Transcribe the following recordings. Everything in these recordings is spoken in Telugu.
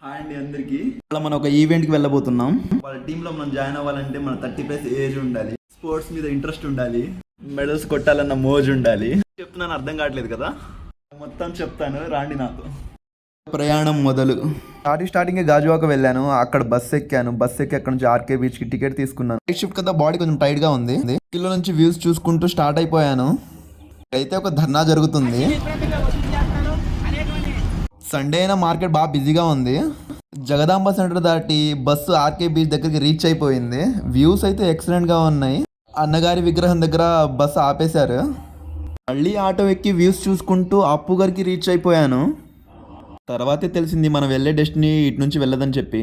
హాయ్ అండి అందరికి. మనం ఒక ఈవెంట్ కి వెళ్ళబోతున్నాం. వాళ్ళ టీంలో మనం జాయిన్ అవ్వాలంటే మన 30+ ఏజ్ ఉండాలి, స్పోర్ట్స్ మీద ఇంట్రెస్ట్ ఉండాలి, మెడల్స్ కొట్టాలన్న మోజు ఉండాలి. చెప్తున్నాను అర్థం కావట్లేదు కదా, మొత్తం చెప్తాను రాండి నాతో. ప్రయాణం మొదలు. స్టార్టింగ్ గాజువాక వెళ్ళాను, అక్కడ బస్ ఎక్కాను. బస్ ఎక్కి అక్కడ నుంచి ఆర్కే బీచ్ కి టికెట్ తీసుకున్నాను. నైట్ షిఫ్ట్ కదా, బాడీ కొంచెం టైట్ గా ఉంది. కిలో నుంచి వ్యూస్ చూసుకుంటూ స్టార్ట్ అయిపోయాను. అయితే ఒక ధర్నా జరుగుతుంది. సండే అయినా మార్కెట్ బాగా బిజీగా ఉంది. జగదాంబ సెంటర్ దాటి బస్సు ఆర్కే బీచ్ దగ్గరికి రీచ్ అయిపోయింది. వ్యూస్ అయితే ఎక్సలెంట్గా ఉన్నాయి. అన్నగారి విగ్రహం దగ్గర బస్సు ఆపేశారు. మళ్ళీ ఆటో ఎక్కి వ్యూస్ చూసుకుంటూ అప్పు గారికి రీచ్ అయిపోయాను. తర్వాతే తెలిసింది మనం వెళ్ళే డెస్టినీ ఇటు నుంచి వెళ్ళదని చెప్పి.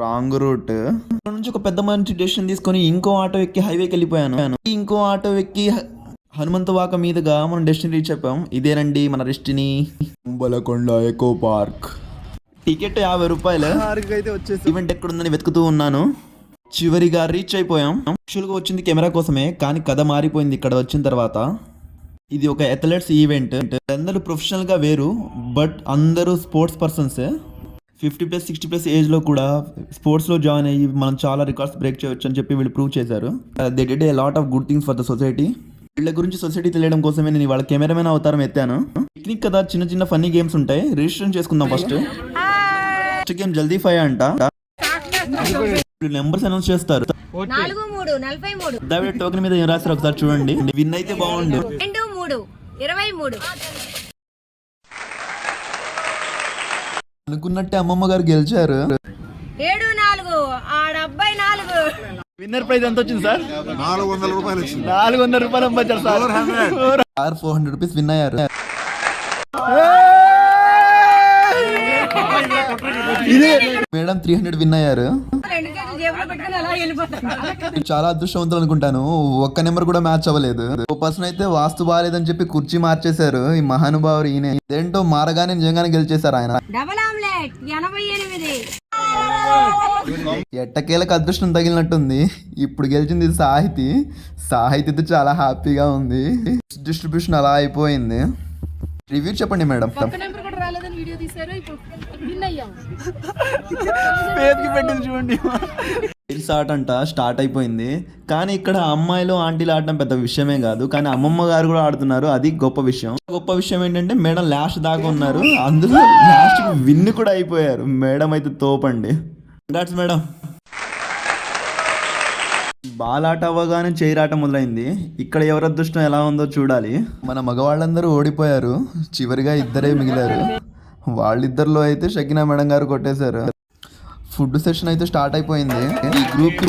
Wrong route. ఇక్కడ నుంచి ఒక పెద్ద మంచి డెసిషన్ తీసుకొని ఇంకో ఆటో ఎక్కి హైవేకి వెళ్ళిపోయాను. ఇంకో ఆటో ఎక్కి హనుమంతవాక మీదుగా మనం డెస్టినీ రీచ్ అయిపోయాం. ఇదేనండి మన డెస్టినీ, బలకొండ ఎకో పార్క్. టికెట్ 50 రూపాయలు. అయితే వచ్చేసి ఈవెంట్ ఎక్కడుందని వెతుకుతూ ఉన్నాను. చివరిగా రీచ్ అయిపోయాం. యాక్చువల్గా వచ్చింది కెమెరా కోసమే, కానీ కథ మారిపోయింది ఇక్కడ వచ్చిన తర్వాత. ఇది ఒక అథ్లెట్స్ ఈవెంట్. అందరూ ప్రొఫెషనల్గా వేరు, బట్ అందరూ స్పోర్ట్స్ పర్సన్సే. 50+ 60+ ఏజ్లో కూడా స్పోర్ట్స్లో జాయిన్ అయ్యి మనం చాలా రికార్డ్స్ బ్రేక్ చేయొచ్చు అని చెప్పి వీళ్ళు ప్రూవ్ చేశారు. They did a lot of good things for the society. వీళ్ళ గురించి సొసైటీ తెలియడం కోసమే నేను వాళ్ళ కెమెరామెన్ అవతారం ఎత్తాను. పిక్నిక్ కదా, చిన్న చిన్న ఫన్నీ గేమ్స్ ఉంటాయి. రిజిస్ట్రేషన్ చేసుకుందాం. ఫస్ట్ గేమ్ జల్దీ 5 అంట. నెంబర్స్ అనౌన్స్ చేస్తారు. టోకెన్ మీద ఏం రాస్తారు ఒకసారి చూడండి. విన్ అయితే బాగుండు. అనుకున్నట్టే అమ్మమ్మ గారు గెలిచారు. విన్నర్ ప్రైజ్ ఎంత వచ్చింది సార్? 400 రూపాయలు వచ్చింది. 400 రూపాయలు అమ్మచ్చారు సార్. 400 రూపీస్ విన్ అయ్యారు. మేడం 300 విన్ అయ్యారు. చాలా అదృష్టవంతులు అనుకుంటాను. ఒక్క నెంబర్ కూడా మ్యాచ్ అవ్వలేదు. ఓ పర్సన్ అయితే వాస్తు బాగాలేదని చెప్పి కుర్చీ మార్చేశారు. ఈ మహానుభావుడు ఈయన. ఇదేంటో మారగానే నిజంగానే గెలిచేశారు ఆయన. ఎట్టకేలకు అదృష్టం తగిలినట్టుంది. ఇప్పుడు గెలిచింది సాహితీతో చాలా హ్యాపీగా ఉంది. డిస్ట్రిబ్యూషన్ అలా అయిపోయింది. రివ్యూ చెప్పండి మేడం. చూడండి. ఆట అంట స్టార్ట్ అయిపోయింది. కానీ ఇక్కడ అమ్మాయిలు ఆంటీలు ఆడటం పెద్ద విషయమే కాదు, కానీ అమ్మమ్మ గారు కూడా ఆడుతున్నారు. అది గొప్ప విషయం. గొప్ప విషయం ఏంటంటే మేడం లాస్ట్ దాకా ఉన్నారు. అందులో లాస్ట్ విన్ కూడా అయిపోయారు. మేడం అయితే తోపండి. Congrats madam. బాలాట అవ్వగానే చైరాట మొదలైంది. ఇక్కడ ఎవరి అదృష్టం ఎలా ఉందో చూడాలి. మన మగవాళ్ళందరూ ఓడిపోయారు. చివరిగా ఇద్దరే మిగిలారు. వాళ్ళిద్దరిలో అయితే షకీనా మేడం గారు కొట్టేశారు. ఫుడ్ సెషన్ అయితే స్టార్ట్ అయిపోయింది. ఈ గ్రూప్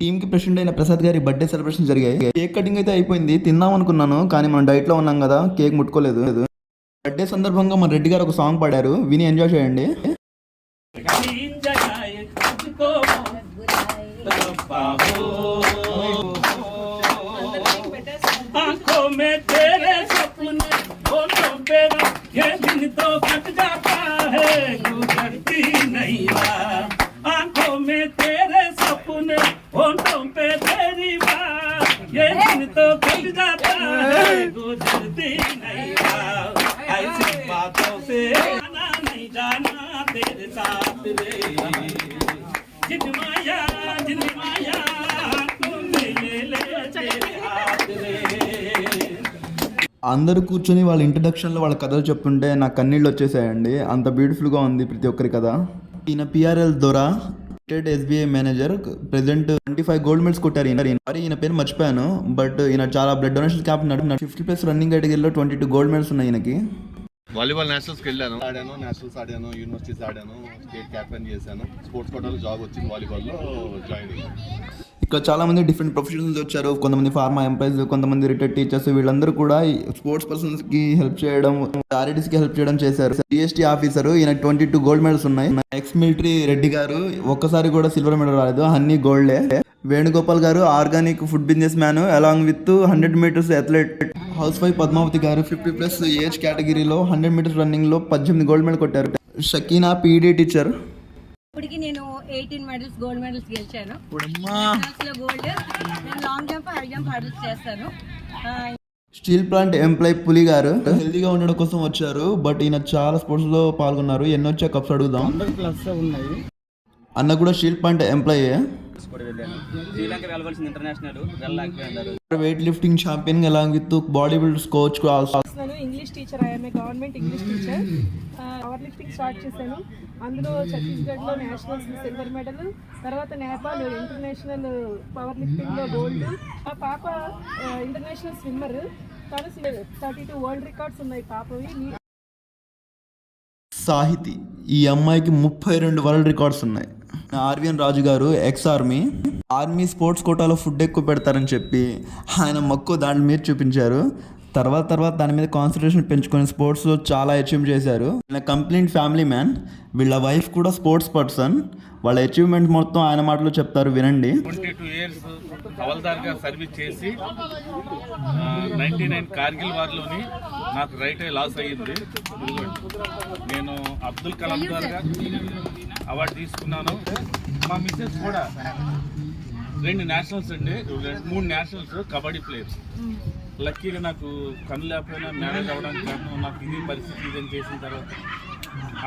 టీమ్ కి ప్రెసిడెంట్ అయిన ప్రసాద్ గారి బర్త్డే సెలబ్రేషన్ జరిగాయి. కేక్ కటింగ్ అయితే అయిపోయింది. తిందాం అనుకున్నాను, కానీ మనం డైట్ లో ఉన్నాం కదా, కేక్ ముట్టుకోలేదు. బర్త్డే సందర్భంగా మన రెడ్డి గారు ఒక సాంగ్ పాడారు, విని ఎంజాయ్ చేయండి. అందరూ కూర్చొని వాళ్ళ ఇంట్రడక్షన్లో వాళ్ళ కథలు చెప్తుంటే నాకు కన్నీళ్ళు వచ్చేసాయండి. అంత బ్యూటిఫుల్గా ఉంది ప్రతి ఒక్కరి కథ. ఈయన PRL దొరా, SBI manager, present 25 gold medals కొట్టారు. ఈయన పేరు మర్చిపోయాను, బట్ ఈయన చాలా బ్లడ్ డొనేషన్ క్యాంప్ నడుపుతున్నాడు. 50+ రన్నింగ్ కేటగిరీలో 22 గోల్డ్ మెడల్స్ ఉన్నాయి ఈయనకి. వాలీబాల్ నేషనల్స్కి వెళ్ళాను, నేషనల్స్ ఆడాను, యూనివర్సిటీస్ ఆడాను, స్టేట్ క్యాప్టెన్ చేశాను. స్పోర్ట్స్ కోటాలో జాబ్ వచ్చింది, వాలీబాల్లో జాయిన్ అయ్యాను. ఇక్కడ చాలా మంది డిఫరెంట్ ప్రొఫెషనల్స్ వచ్చారు. కొంతమంది ఫార్మా ఎంప్లాయీస్, కొంతమంది రిటైర్డ్ టీచర్స్. వీళ్ళందరూ కూడా స్పోర్ట్స్ పర్సన్స్ కి హెల్ప్ చేయడం, చారిటీస్ కి హెల్ప్ చేయడం చేశారు. GST ఆఫీసర్, ఈయన 22 గోల్డ్ మెడల్స్ ఉన్నాయి. ఎక్స్ మిలిటరీ రెడ్డి గారు ఒక్కసారి కూడా సిల్వర్ మెడల్ రాలేదు, అన్ని గోల్డే. Venugopal garu organic food businessman along with 100 metres athlete. Housewife Padmavathi garu 50+ age కేటగిరీలో 100 మీటర్స్ రన్నింగ్ లో 18 గోల్డ్ మెడల్ కొట్టారు. Shekinah PD teacher. ఇప్పటికి నేను 18 మెడల్స్ గోల్డ్ మెడల్స్ గెలిచాను. గోల్డ్, నేను long jump, high jump, hurdles చేస్తాను. స్టీల్ ప్లాంట్ ఎంప్లాయ్ పులి గారు హెల్తీగా ఉండడం కోసం వచ్చారు. బట్ ఈయన చాలా స్పోర్ట్స్లో పాల్గొన్నారు. ఎన్ని వచ్చా కప్స్ అడుగుదాం. అన్న కూడా స్టీల్ ప్లాంట్ ఎంప్లాయ్. శ్రీలంక వెళ్ళవలసిన ఇంటర్నేషనల్ వెళ్ళలేకపోయారు. Weight lifting champion along with body builders coach also. నేను English teacher I'm government English teacher. Power lifting start చేశాను. అందులో ఛత్తీస్గఢ్లో నేషనల్స్ సిల్వర్ మెడల్, తర్వాత నేపాల్ ఇంటర్నేషనల్ పవర్ లిఫ్టింగ్లో గోల్డ్. ఆ పాప ఇంటర్నేషనల్ స్విమ్మర్. తను 32 వరల్డ్ రికార్డ్స్ ఉన్నాయి పాపవి. సాహితి ఈ అమ్మాయికి 32 వరల్డ్ రికార్డ్స్ ఉన్నాయి. ఆర్విఎన్ రాజు గారు ఎక్స్ ఆర్మీ స్పోర్ట్స్ కోటాలో ఫుడ్ ఎక్కువ పెడతారని చెప్పి ఆయన మక్కువ దాని మీద చూపించారు. తర్వాత దాని మీద కాన్సన్ట్రేషన్ పెంచుకొని స్పోర్ట్స్లో చాలా అచీవ్ చేశారు. ఆయన కంప్లీట్ ఫ్యామిలీ మ్యాన్. వీళ్ళ వైఫ్ కూడా స్పోర్ట్స్ పర్సన్. వాళ్ళ అచీవ్మెంట్ మొత్తం ఆయన మాటలో చెప్తారు, వినండి. 22 years హవల్దార్గా సర్వీస్ చేసి 99 కార్గిల్ వార్లోని నాకు రైట్ అయ్యి లాస్ అయ్యింది. నేను అబ్దుల్ కలాం గారుగా అవార్డు తీసుకున్నాను. మా మిస్సెస్ కూడా 2 నేషనల్స్ అండి, 3 నేషనల్స్ కబడ్డీ ప్లేయర్స్. లక్కీగా నాకు కన్ను లేకపోయినా మ్యారేజ్ అవ్వడానికి కారణం నాకు ఇది పరిస్థితి ఇదని చేసిన తర్వాత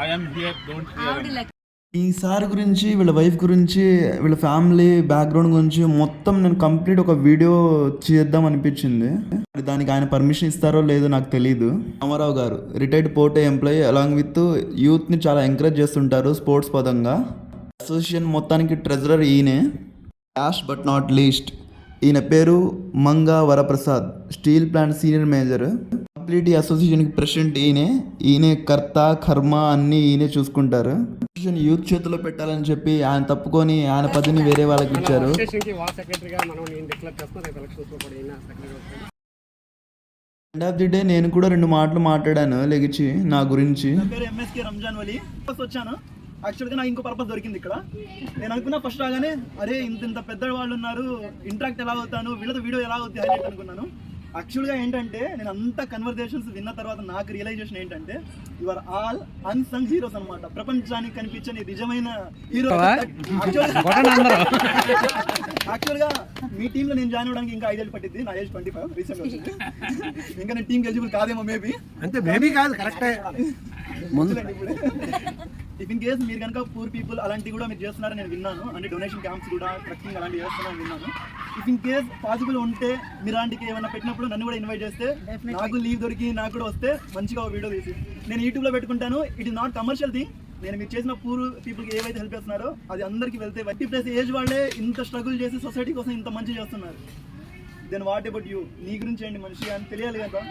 ఐఎమ్ హియర్, డోంట్ ఫియర్. ఈసారి గురించి, వీళ్ళ వైఫ్ గురించి, వీళ్ళ ఫ్యామిలీ బ్యాక్గ్రౌండ్ గురించి మొత్తం నేను కంప్లీట్ ఒక వీడియో చేద్దాం అనిపించింది. దానికి ఆయన పర్మిషన్ ఇస్తారో లేదో నాకు తెలియదు. రామారావు గారు retired port employee along with యూత్ని చాలా ఎంకరేజ్ చేస్తుంటారు స్పోర్ట్స్ పదంగా. అసోసియేషన్ మొత్తానికి ట్రెజరర్ ఈయనే. లాస్ట్ బట్ నాట్ లీస్ట్ ఈయన పేరు Manga Varaprasad, steel plant senior manager. Complete ఈ అసోసియేషన్కి ప్రెసిడెంట్ ఈయనే కర్త కర్మ అన్నీ ఈయనే చూసుకుంటారు. యూత్ చేతిలో పెట్టాలని చెప్పి ఆయన తప్పుకొని ఆయన పదవిని వేరే వాళ్ళకి ఇచ్చారు. ఎండ్ ఆఫ్ ది డే నేను కూడా 2 మాటలు మాట్లాడాను లెగిచి నా గురించి. ఎంఎస్కే రంజాన్ వలి వచ్చాను. యాక్చువల్గా నాకు ఇంకో పర్పస్ దొరికింది ఇక్కడ. నేను అనుకున్నా ఫస్ట్ రాగానే అరే ఇంత పెద్ద వాళ్ళు ఉన్నారు, ఇంటరాక్ట్ ఎలా అవుతాను, వీళ్ళతో వీడియో ఎలా అవుతుంది హైలైట్ అనుకున్నాను. యాక్చువల్గా ఏంటంటే నేను అంత కన్వర్జేషన్స్ విన్న తర్వాత నాకు రియలైజేషన్ ఏంటంటే you are all unsung heroes అనమాట. ప్రపంచానికి కనిపించని నిజమైన హీరో. యాక్చువల్గా మీ టీంలో నేను జాయిన్ అవ్వడానికి ఇంకా 5 ఏళ్ళు పట్టింది. నా ఏజ్ 25 రీసెంట్ వచ్చింది. ఇంకా నేను టీంకి ఎలిజిబుల్ కాదేమో మేబీ. అంటే మేబీ కాదు, కరెక్టే. ఇఫ్ ఇన్ కేస్ మీరు కనుక పూర్ పీపుల్ అలాంటివి కూడా మీరు చేస్తున్నారని నేను విన్నాను. అంటే డొనేషన్ క్యాంప్స్ కూడా, ట్రక్కింగ్ అలాంటివి చేస్తున్నారని విన్నాను. ఇఫ్ ఇన్ కేస్ పాసిబుల్ ఉంటే మీరు అలాంటికి ఏమైనా పెట్టినప్పుడు నన్ను కూడా ఇన్వైట్ చేస్తే, నాకు లీవ్ దొరికి నాకు కూడా వస్తే మంచిగా ఒక వీడియో తీసి నేను యూట్యూబ్లో పెట్టుకుంటాను. It is not commercial thing. నేను మీరు చేసిన పూర్ పీపుల్కి ఏవైతే హెల్ప్ చేస్తున్నారో అది అందరికీ వెళ్తే 50+ ఏజ్ వాళ్ళే ఇంత స్ట్రగుల్ చేసి సొసైటీ కోసం ఇంత మంచి చేస్తున్నారు. Then what about you? నీ గురించి ఏంటి మనిషి అని తెలియాలి కదా.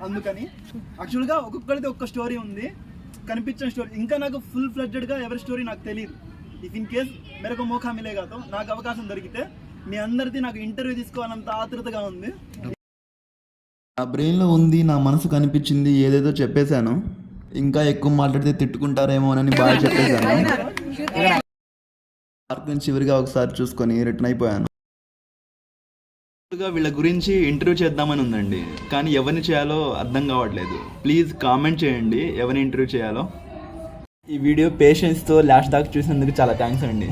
అందుకని యాక్చువల్గా ఒక్కొక్కరిది ఒక్క స్టోరీ ఉంది, కనిపించిన స్టోరీ. ఇంకా నాకు ఫుల్ ఫ్లెడ్జెడ్గా ఎవరి స్టోరీ నాకు తెలియదు. ఇఫ్ ఇన్ కేస్ మేరకు మోకా మిలేగాతో నాకు అవకాశం దొరికితే మీ అందరిది నాకు ఇంటర్వ్యూ తీసుకోవాలంత ఆతృతగా ఉంది. నా బ్రెయిన్లో ఉంది, నా మనసు కనిపించింది, ఏదేదో చెప్పేశాను. ఇంకా ఎక్కువ మాట్లాడితే తిట్టుకుంటారేమోనని బాగా చెప్పేశాను. పార్క్ నుంచి చివరిగా ఒకసారి చూసుకొని రిటర్న్ అయిపోయాను. వీళ్ళ గురించి ఇంటర్వ్యూ చేద్దామని ఉందండి, కానీ ఎవరిని చేయాలో అర్థం కావట్లేదు. ప్లీజ్ కామెంట్ చేయండి ఎవరిని ఇంటర్వ్యూ చేయాలో. ఈ వీడియో పేషెన్స్తో లాస్ట్ దాకా చూసినందుకు చాలా థ్యాంక్స్ అండి.